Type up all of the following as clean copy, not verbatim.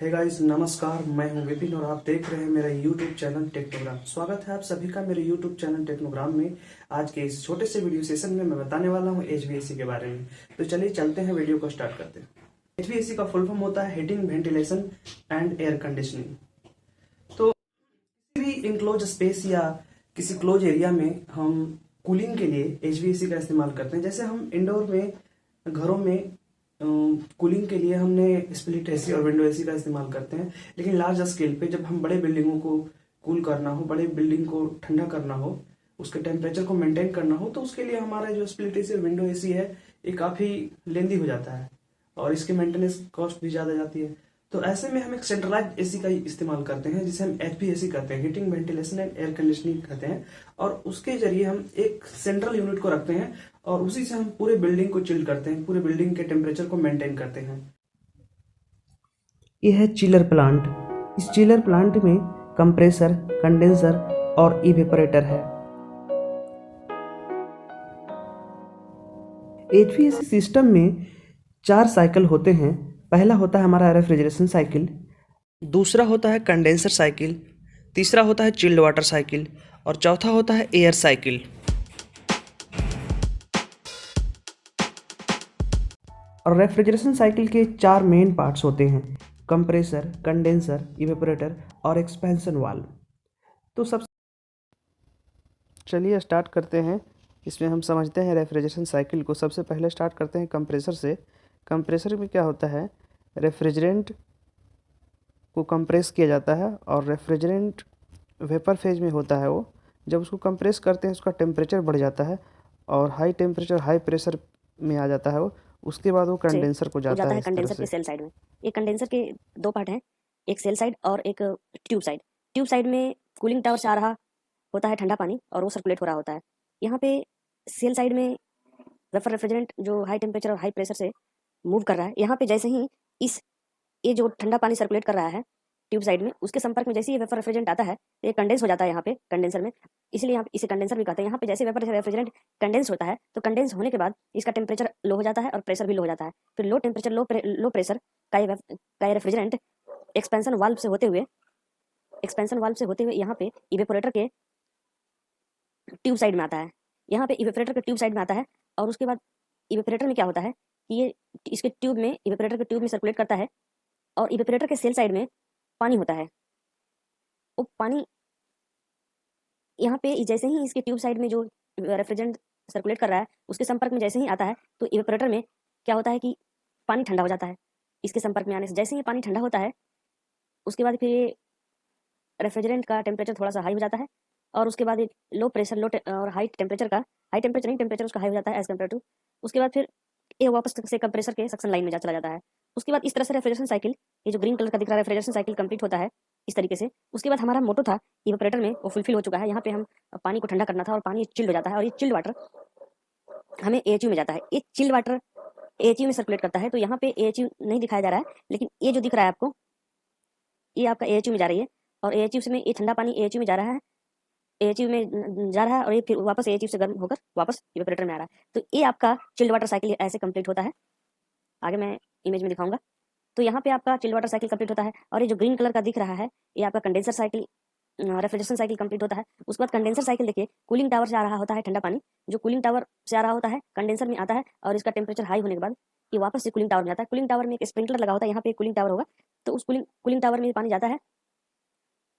Hey guys, नमस्कार। मैं हूं विपिन और आप देख रहे हैं मेरा यूट्यूब चैनल टेक्नोग्राम। स्वागत है आप सभी का मेरे यूट्यूब चैनल टेक्नोग्राम में। आज के इस छोटे से वीडियो सेशन में मैं बताने वाला हूं एचवीएसी के बारे में। तो चलिए चलते हैं, वीडियो को स्टार्ट करते हैं। एचवीएसी का फुल फॉर्म होता है heating, ventilation and air conditioning. तो किसी भी इनक्लोज स्पेस या किसी क्लोज एरिया में हम कूलिंग के लिए एचवीएसी का इस्तेमाल करते हैं। जैसे हम इंडोर में घरों में कूलिंग के लिए हमने स्प्लिट एसी और विंडो एसी का इस्तेमाल करते हैं। लेकिन लार्ज स्केल पे जब हम बड़े बिल्डिंगों को कूल करना हो, बड़े बिल्डिंग को ठंडा करना हो, उसके टेम्परेचर को मेंटेन करना हो, तो उसके लिए हमारा जो स्प्लिट एसी और विंडो एसी है ये काफ़ी लेंदी हो जाता है और इसकी मेंटेनेंस कॉस्ट भी ज़्यादा जाती है। तो ऐसे में हम एक सेंट्रलाइज एसी का ही इस्तेमाल करते हैं, जिसे हम एचवीएसी कहते हैं, heating, ventilation and air conditioning कहते हैं। और उसके जरिए हम एक सेंट्रल यूनिट को रखते हैं और उसी से हम पूरे बिल्डिंग को चिल करते हैं, पूरे बिल्डिंग के टेम्परेचर को मेंटेन करते हैं। यह है चिलर प्लांट। इस चिलर प्लांट में कंप्रेसर, कंडेंसर और इवेपोरेटर है। एचवीएसी सिस्टम में 4 साइकिल होते हैं। पहला होता है हमारा रेफ्रिजरेशन साइकिल, दूसरा होता है कंडेंसर साइकिल, तीसरा होता है चिल्ड वाटर साइकिल और चौथा होता है एयर साइकिल। और रेफ्रिजरेशन साइकिल के 4 मेन पार्ट्स होते हैं: कंप्रेसर, कंडेंसर, इवेपोरेटर और एक्सपेंशन वाल्व। तो सब चलिए स्टार्ट करते हैं। इसमें हम समझते हैं रेफ्रिजरेशन साइकिल को। सबसे पहले स्टार्ट करते हैं कंप्रेसर से। कंप्रेसर में क्या होता है, रेफ्रिजरेंट को कंप्रेस किया जाता है और रेफ्रिजरेंट वेपर फेज में होता है। वो जब उसको कंप्रेस करते हैं उसका टेम्परेचर बढ़ जाता है और हाई टेम्परेचर, हाई प्रेशर में आ जाता है वो। उसके बाद वो कंडेंसर को जाता है इस तरह कंडेंसर से। के सेल साइड में। एक कंडेंसर के 2 पार्ट हैं, एक सेल साइड और एक ट्यूब साइड। ट्यूब साइड में कूलिंग टावर से आ रहा होता है ठंडा पानी और वो सर्कुलेट हो रहा होता है। यहाँ पे सेल साइड में वेपर रेफ्रिजरेंट जो हाई टेम्परेचर और हाई प्रेशर से मूव कर रहा है। यहाँ पे जैसे ही ये जो ठंडा पानी सर्कुलेट कर रहा है ट्यूब साइड में, उसके संपर्क में जैसे ही वेपर रेफ्रिजरेंट आता है तो ये कंडेंस हो जाता है यहाँ पे कंडेंसर में। इसलिए यहाँ इसे कंडेंसर भी कहते हैं। यहाँ पे जैसे वेपर रेफ्रिजरेंट कंडेंस होता है तो कंडेंस होने के बाद इसका टेम्परेचर लो हो जाता है और प्रेशर भी लो हो जाता है। फिर लो टेम्परेचर, लो प्रेशर का रेफ्रिजरेंट एक्सपेंशन वाल्व से होते हुए यहाँ पे इवेपोरेटर के ट्यूब साइड में आता है। यहाँ पे इवेपोरेटर के ट्यूब साइड में आता है और उसके बाद इवेपोरेटर में क्या होता है कि ये इसके ट्यूब में, इवेपोरेटर के ट्यूब में सर्कुलेट करता है और इवेपोरेटर के सेल साइड में पानी होता है। वो पानी यहाँ पे जैसे ही इसके ट्यूब साइड में जो रेफ्रिजरेंट सर्कुलेट कर रहा है उसके संपर्क में जैसे ही आता है तो इवेपोरेटर में क्या होता है कि पानी ठंडा हो जाता है। इसके संपर्क में आने से जैसे ही पानी ठंडा होता है उसके बाद फिर रेफ्रिजरेंट का टेम्परेचर थोड़ा सा हाई हो जाता है और उसके बाद एक लो प्रेशर और हाई टेम्परेचर नहीं, टेम्परेचर उसका हाई हो जाता है एज कम्पेयर टू। उसके बाद फिर ये वापस से कंप्रेसर के सक्शन लाइन में चला जाता है। उसके बाद इस तरह से रेफ्रिजरेशन साइकिल, ये जो ग्रीन कलर का दिख रहा है, रेफ्रिजरेशन साइकिल कंप्लीट होता है इस तरीके से। उसके बाद हमारा मोटो था इवेपोरेटर में, वो फुलफिल हो चुका है। यहाँ पे हम पानी को ठंडा करना था और पानी चिल्ड हो जाता है और ये चिल्ड वाटर हमें एएचयू में जाता है। ये चिल्ड वाटर एएचयू में सर्कुलेट करता है। तो यहाँ पे एएचयू नहीं दिखाया जा रहा है, लेकिन ये जो दिख रहा है आपको, ये आपका एएचयू में जा रही है और एएचयू से में ये ठंडा पानी एएचयू में जा रहा है, एएचयू में जा रहा है और ये फिर वापस एएचयू से गर्म होकर वापस इवेपोरेटर में आ रहा है। तो ये आपका चिल्ड वाटर साइकिल ऐसे कंप्लीट होता है। आगे मैं इमेज में दिखाऊंगा। तो यहाँ पे आपका चिल्ड वाटर साइकिल कंप्लीट होता है और ये जो ग्रीन कलर का दिख रहा है ये आपका condenser cycle, refrigeration cycle complete होता है। उसके बाद कंडेंसर साइकिल देखिए, कूलिंग टावर से आ रहा होता है ठंडा पानी, जो कूलिंग टावर से आ रहा होता है कंडेंसर में आता है और इसका टेम्परेचर हाई होने के बाद ये वापस से कूलिंग टावर में आता है। कूलिंग टावर में एक स्प्रिंकलर लगा होता है, यहाँ पे कूलिंग टावर होगा तो उस कूलिंग टावर में पानी जाता है।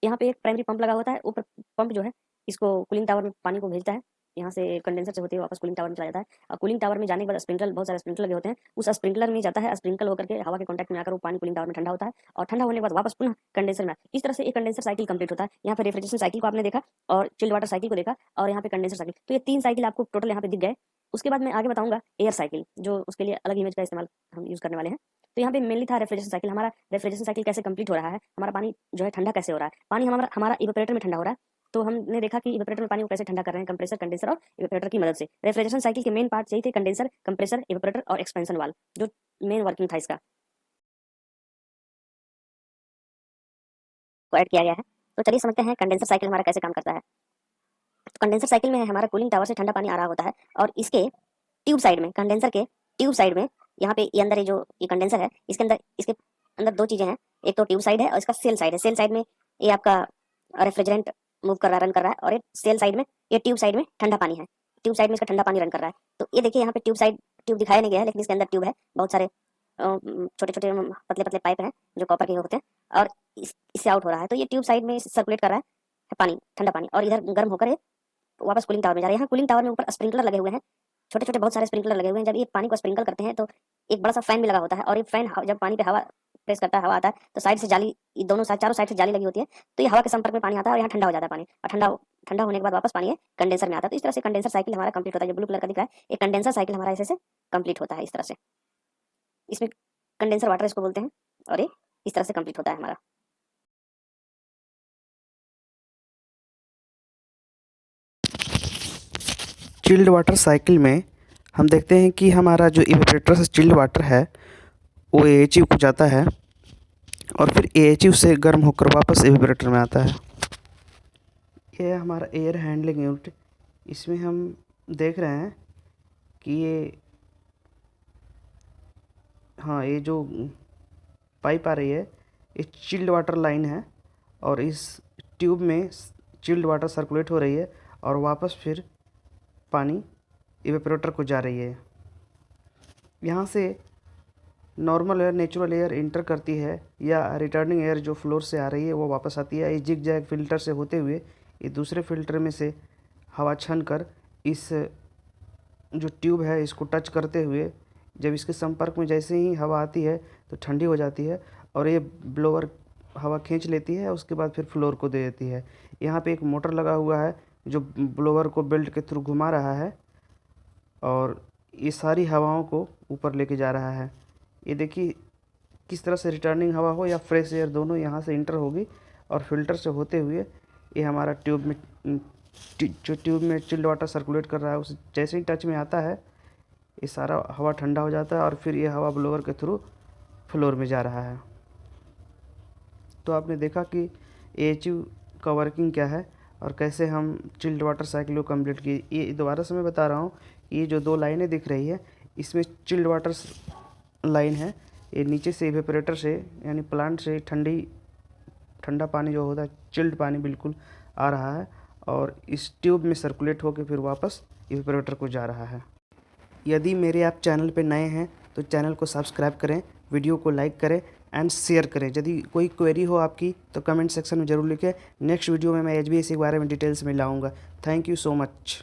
यहाँ पे एक प्राइमरी पंप लगा होता है, ऊपर पंप जो है इसको कूलिंग टावर में पानी को भेजता है। यहाँ से कंडेंसर से होते हुए वापस कूलिंग टावर में चला जाता है और कूलिंग टावर में जाने के बाद स्प्रिंकलर, बहुत सारे स्प्रिंकलर लगे होते हैं, उस स्प्रिंकलर में जाता है। स्प्रिंकल होकर के हवा के कांटेक्ट में आकर वो पानी कूलिंग टावर में ठंडा होता है और ठंडा होने के बाद वापस पुनः कंडेंसर में। इस तरह से एक कंडेंसर साइकिल कंप्लीट होता है। यहाँ पे रेफ्रिजरेशन साइकिल को आपने देखा और चिल्ड वाटर साइकिल को देखा और यहाँ पे कंडेंसर साइकिल। तो ये 3 साइकिल आपको टोटल यहाँ पे दिख गए। उसके बाद मैं आगे बताऊंगा एयर साइकिल, जो उसके लिए अलग इमेज का इस्तेमाल हम यूज करने वाले हैं। तो यहाँ पे मेनली था रेफ्रिजरेशन साइकिल। हमारा रेफ्रिजरेशन साइकिल कैसे कंप्लीट हो रहा है, हमारा पानी जो है ठंडा कैसे हो रहा है। पानी हमारा हमारा इवेपोरेटर में ठंडा हो रहा है, तो हमने देखा कि इवेपोरेटर में पानी को कैसे ठंडा कर रहे हैं, कंप्रेसर, कंडेंसर और इवेपोरेटर की मदद से। रेफ्रिजरेशन साइकिल के मेन पार्ट यही थे, कंडेंसर, कंप्रेसर, इवेपोरेटर और एक्सपेंशन वाल्व, जो मेन वर्किंग था इसका को ऐड किया गया है। तो चलिए समझते हैं कंडेंसर साइकिल हमारा कैसे काम करता है। तो कंडेंसर साइकिल में हमारा कूलिंग टावर से ठंडा पानी आ रहा होता है और इसके ट्यूब साइड में, कंडेंसर के ट्यूब साइड में, यहाँ पे ये अंदर ये जो ये कंडेंसर है, इसके अंदर इसके अंदर दो चीज़ें हैं, एक तो ट्यूब साइड है और इसका सेल साइड है। सेल साइड में ये आपका रेफ्रिजरेंट मूव कर रहा है, रन कर रहा है, और एक सेल साइड में, ये ट्यूब साइड में ठंडा पानी है। ट्यूब साइड में इसका ठंडा पानी रन कर रहा है। तो ये देखिए यहाँ पे ट्यूब दिखाया नहीं गया है, लेकिन इसके अंदर ट्यूब है, बहुत सारे छोटे छोटे पतले पतले पाइप हैं जो कॉपर के होते हैं, और इससे आउट हो रहा है। तो ये ट्यूब साइड में सर्कुलेट कर रहा है पानी, ठंडा पानी, और इधर गर्म होकर ये वापस कूलिंग टावर में जा रहा है। यहाँ कूलिंग टावर में ऊपर स्प्रिंकलर लगे हुए हैं, छोटे छोटे बहुत सारे स्प्रिंकलर लगे हुए हैं। जब ये पानी को स्प्रिंकल करते हैं तो एक बड़ा सा फैन भी लगा होता है, और ये फैन जब पानी पे हवा प्रेस करता है, हवा आता है, तो साइड से जाली, दोनों साइड, चारों साइड से जाली लगी होती है, तो ये हवा के संपर्क में पानी आता है और यहाँ ठंडा हो जाता है पानी, और ठंडा होने के बाद वापस पानी ये कंडेंसर में आता है। तो इस तरह से कंडेंसर साइकिल हमारा कंप्लीट होता है। जो ब्लू कलर का दिख रहा है, ये कंडेंसर साइकिल हमारा ऐसे से कंप्लीट होता है। इस तरह से इसमें कंडेंसर वाटर इसको बोलते हैं, और ये इस तरह से कंप्लीट होता है हमारा। चिल्ड वाटर साइकिल में हम देखते हैं कि हमारा जो इवेपोरेटर से चिल्ड वाटर है वो AHU को जाता है, और फिर AHU से गर्म होकर वापस इवेपोरेटर में आता है। ये हमारा एयर हैंडलिंग यूनिट। इसमें हम देख रहे हैं कि ये जो पाइप आ रही है ये चिल्ड वाटर लाइन है, और इस ट्यूब में चिल्ड वाटर सर्कुलेट हो रही है और वापस फिर पानी इवेपोरेटर को जा रही है। यहाँ से normal air, natural air inter करती है, या रिटर्निंग एयर जो फ्लोर से आ रही है वो वापस आती है। इस जिग जैग फिल्टर से होते हुए ये दूसरे फिल्टर में से हवा छन कर इस जो ट्यूब है इसको टच करते हुए, जब इसके संपर्क में जैसे ही हवा आती है तो ठंडी हो जाती है, और ये ब्लोअर हवा खींच लेती है, उसके बाद फिर फ्लोर को दे देती है। यहाँ पे एक मोटर लगा हुआ है जो ब्लोअर को बेल्ट के थ्रू घुमा रहा है, और ये सारी हवाओं को ऊपर लेके जा रहा है। ये देखिए किस तरह से रिटर्निंग हवा हो या फ्रेश एयर, दोनों यहाँ से इंटर होगी, और फिल्टर से होते हुए ये हमारा ट्यूब में चिल्ड वाटर सर्कुलेट कर रहा है, उस जैसे ही टच में आता है ये सारा हवा ठंडा हो जाता है, और फिर ये हवा ब्लोअर के थ्रू फ्लोर में जा रहा है। तो आपने देखा कि AHU का वर्किंग क्या है और कैसे हम चिल्ड वाटर साइकिल को कंप्लीट किए। ये दोबारा से मैं बता रहा हूँ, ये जो दो लाइनें दिख रही है इसमें चिल्ड वाटर लाइन है। ये नीचे से इवेपोरेटर से, यानी प्लांट से ठंडा पानी जो होता है, चिल्ड पानी बिल्कुल आ रहा है, और इस ट्यूब में सर्कुलेट होकर फिर वापस इवेपोरेटर को जा रहा है। यदि मेरे आप चैनल पे नए हैं तो चैनल को सब्सक्राइब करें, वीडियो को लाइक करें एंड शेयर करें। यदि कोई क्वेरी हो आपकी तो कमेंट सेक्शन में ज़रूर लिखें। नेक्स्ट वीडियो में मैं HVAC के बारे में डिटेल्स में लाऊंगा। Thank you so much.